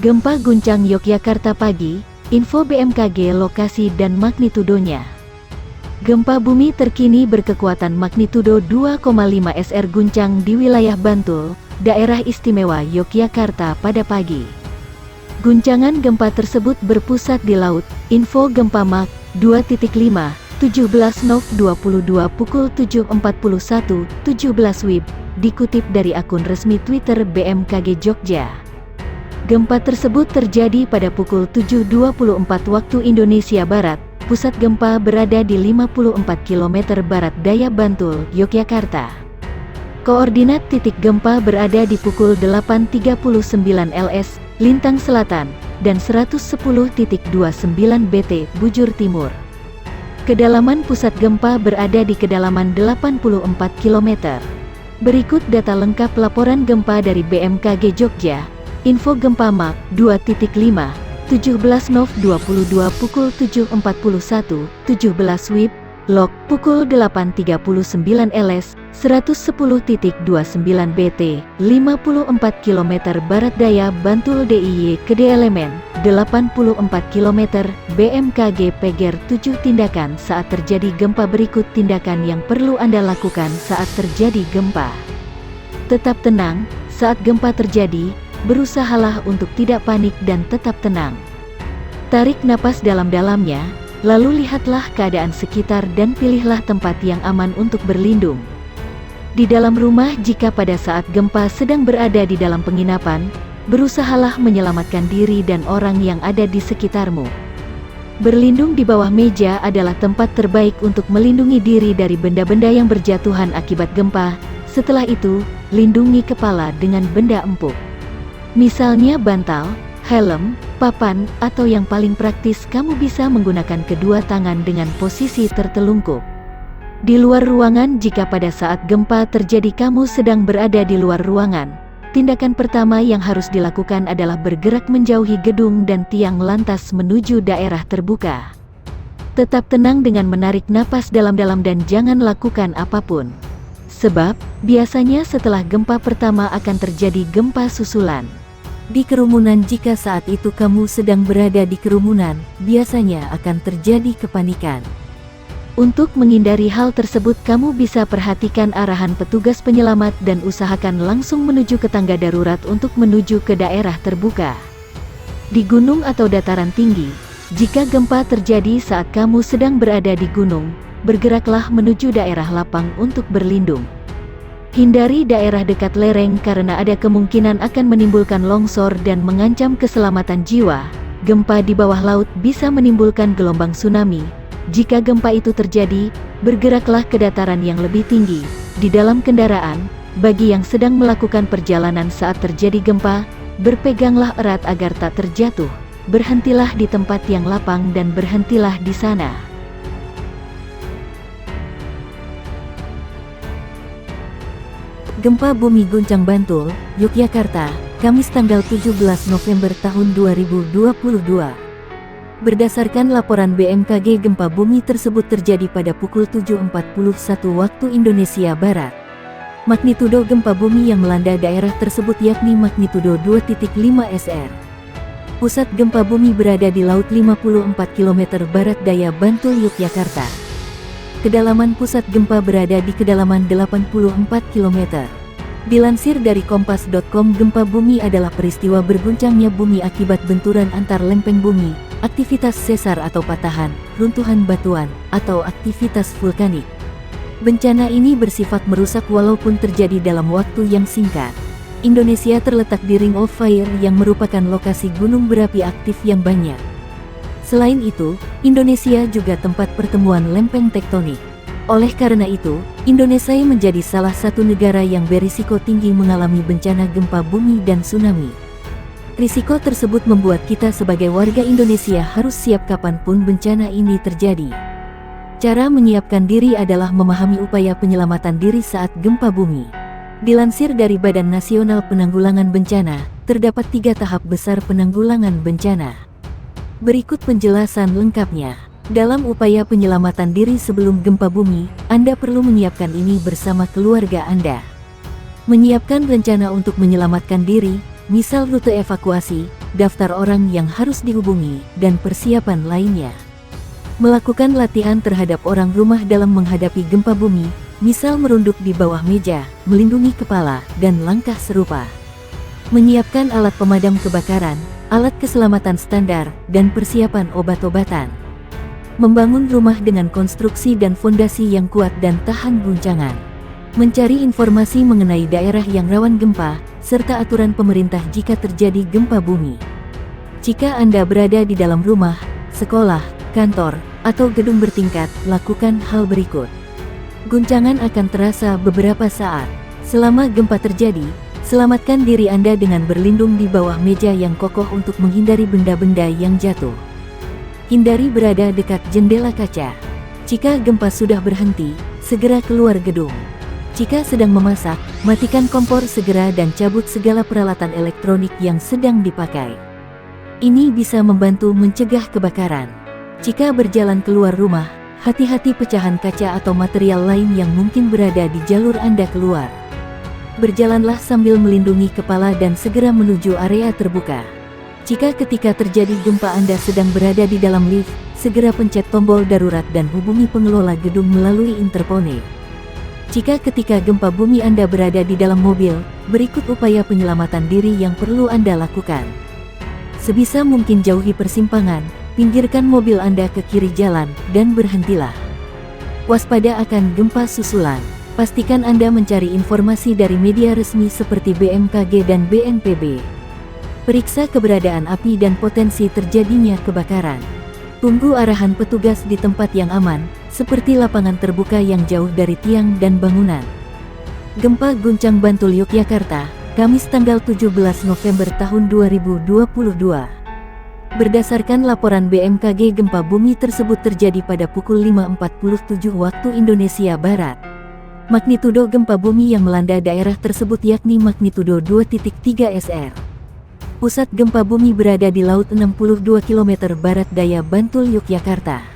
Gempa guncang Yogyakarta pagi, info BMKG lokasi dan magnitudonya. Gempa bumi terkini berkekuatan magnitudo 2,5 SR guncang di wilayah Bantul, Daerah Istimewa Yogyakarta pada pagi. Guncangan gempa tersebut berpusat di laut. Info gempa Mak 2.5, 17.22 pukul 7.41, 17 WIB, dikutip dari akun resmi Twitter BMKG Jogja. Gempa tersebut terjadi pada pukul 7.24 waktu Indonesia Barat. Pusat gempa berada di 54 km barat daya Bantul, Yogyakarta. Koordinat titik gempa berada di pukul 8.39 LS, Lintang Selatan, dan 110.29 BT, Bujur Timur. Kedalaman pusat gempa berada di kedalaman 84 km. Berikut data lengkap laporan gempa dari BMKG Jogja. Info gempa Mak 2.5, 17.22 pukul 7.41, 17 WIB, log, pukul 8.39 LS, 110.29 BT, 54 km barat daya Bantul DIY, Kedelemen, 84 km, BMKG Peger 7 tindakan saat terjadi gempa. Berikut tindakan yang perlu Anda lakukan saat terjadi gempa. Tetap tenang, saat gempa terjadi, berusahalah untuk tidak panik dan tetap tenang. Tarik napas dalam-dalamnya, lalu lihatlah keadaan sekitar dan pilihlah tempat yang aman untuk berlindung. Di dalam rumah, jika pada saat gempa sedang berada di dalam penginapan, berusahalah menyelamatkan diri dan orang yang ada di sekitarmu. Berlindung di bawah meja adalah tempat terbaik untuk melindungi diri dari benda-benda yang berjatuhan akibat gempa. Setelah itu, lindungi kepala dengan benda empuk. Misalnya bantal, helm, papan, atau yang paling praktis kamu bisa menggunakan kedua tangan dengan posisi tertelungkup. Di luar ruangan, jika pada saat gempa terjadi kamu sedang berada di luar ruangan, tindakan pertama yang harus dilakukan adalah bergerak menjauhi gedung dan tiang lantas menuju daerah terbuka. Tetap tenang dengan menarik napas dalam-dalam dan jangan lakukan apapun. Sebab, biasanya setelah gempa pertama akan terjadi gempa susulan. Di kerumunan, jika saat itu kamu sedang berada di kerumunan, biasanya akan terjadi kepanikan. Untuk menghindari hal tersebut, kamu bisa perhatikan arahan petugas penyelamat dan usahakan langsung menuju ke tangga darurat untuk menuju ke daerah terbuka. Di gunung atau dataran tinggi, jika gempa terjadi saat kamu sedang berada di gunung, bergeraklah menuju daerah lapang untuk berlindung. Hindari daerah dekat lereng karena ada kemungkinan akan menimbulkan longsor dan mengancam keselamatan jiwa. Gempa di bawah laut bisa menimbulkan gelombang tsunami. Jika gempa itu terjadi, bergeraklah ke dataran yang lebih tinggi. Di dalam kendaraan, bagi yang sedang melakukan perjalanan saat terjadi gempa, berpeganglah erat agar tak terjatuh. Berhentilah di tempat yang lapang dan berhentilah di sana. Gempa bumi guncang Bantul, Yogyakarta, Kamis tanggal 17 November tahun 2022. Berdasarkan laporan BMKG, gempa bumi tersebut terjadi pada pukul 7.41 waktu Indonesia Barat. Magnitudo gempa bumi yang melanda daerah tersebut yakni magnitudo 2.5 SR. Pusat gempa bumi berada di laut 54 km barat daya Bantul, Yogyakarta. Kedalaman pusat gempa berada di kedalaman 84 km. Dilansir dari kompas.com, gempa bumi adalah peristiwa berguncangnya bumi akibat benturan antar lempeng bumi, aktivitas sesar atau patahan, runtuhan batuan, atau aktivitas vulkanik. Bencana ini bersifat merusak walaupun terjadi dalam waktu yang singkat. Indonesia terletak di Ring of Fire yang merupakan lokasi gunung berapi aktif yang banyak. Selain itu, Indonesia juga tempat pertemuan lempeng tektonik. Oleh karena itu, Indonesia menjadi salah satu negara yang berisiko tinggi mengalami bencana gempa bumi dan tsunami. Risiko tersebut membuat kita sebagai warga Indonesia harus siap kapanpun bencana ini terjadi. Cara menyiapkan diri adalah memahami upaya penyelamatan diri saat gempa bumi. Dilansir dari Badan Nasional Penanggulangan Bencana, terdapat 3 tahap besar penanggulangan bencana. Berikut penjelasan lengkapnya. Dalam upaya penyelamatan diri sebelum gempa bumi, Anda perlu menyiapkan ini bersama keluarga Anda. Menyiapkan rencana untuk menyelamatkan diri, misal rute evakuasi, daftar orang yang harus dihubungi, dan persiapan lainnya. Melakukan latihan terhadap orang rumah dalam menghadapi gempa bumi, misal merunduk di bawah meja, melindungi kepala, dan langkah serupa. Menyiapkan alat pemadam kebakaran, alat keselamatan standar, dan persiapan obat-obatan. Membangun rumah dengan konstruksi dan fondasi yang kuat dan tahan guncangan. Mencari informasi mengenai daerah yang rawan gempa, serta aturan pemerintah jika terjadi gempa bumi. Jika Anda berada di dalam rumah, sekolah, kantor, atau gedung bertingkat, lakukan hal berikut. Guncangan akan terasa beberapa saat. Selama gempa terjadi, selamatkan diri Anda dengan berlindung di bawah meja yang kokoh untuk menghindari benda-benda yang jatuh. Hindari berada dekat jendela kaca. Jika gempa sudah berhenti, segera keluar gedung. Jika sedang memasak, matikan kompor segera dan cabut segala peralatan elektronik yang sedang dipakai. Ini bisa membantu mencegah kebakaran. Jika berjalan keluar rumah, hati-hati pecahan kaca atau material lain yang mungkin berada di jalur Anda keluar. Berjalanlah sambil melindungi kepala dan segera menuju area terbuka. Jika ketika terjadi gempa Anda sedang berada di dalam lift, segera pencet tombol darurat dan hubungi pengelola gedung melalui interphone. Jika ketika gempa bumi Anda berada di dalam mobil, berikut upaya penyelamatan diri yang perlu Anda lakukan. Sebisa mungkin jauhi persimpangan, pinggirkan mobil Anda ke kiri jalan, dan berhentilah. Waspada akan gempa susulan. Pastikan Anda mencari informasi dari media resmi seperti BMKG dan BNPB. Periksa keberadaan api dan potensi terjadinya kebakaran. Tunggu arahan petugas di tempat yang aman, seperti lapangan terbuka yang jauh dari tiang dan bangunan. Gempa guncang Bantul Yogyakarta, Kamis tanggal 17 November tahun 2022. Berdasarkan laporan BMKG, gempa bumi tersebut terjadi pada pukul 5.47 waktu Indonesia Barat. Magnitudo gempa bumi yang melanda daerah tersebut yakni magnitudo 2.3 SR. Pusat gempa bumi berada di laut 62 km barat daya Bantul Yogyakarta.